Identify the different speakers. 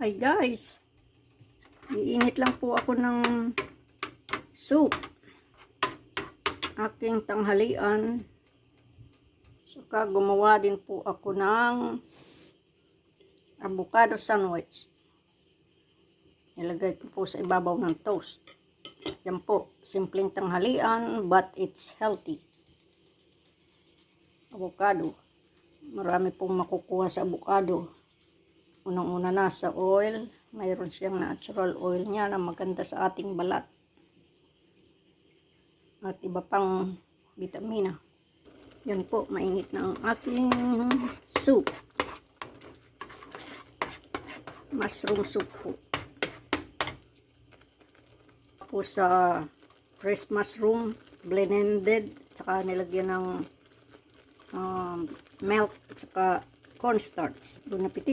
Speaker 1: Hi guys, iinit lang po ako ng soup, aking tanghalian. Saka gumawa din po ako ng avocado sandwich. Nilagay ko po sa ibabaw ng toast. Yan po, simpleng tanghalian but it's healthy. Avocado, marami pong makukuha sa avocado. Unang-una na sa oil, mayroon siyang natural oil niya na maganda sa ating balat. At iba pang vitamina. Yan po, mainit na ang aking soup. Mushroom soup po. Po sa fresh mushroom, blended, saka nilagyan ng milk at saka cornstarch. Bon appetit.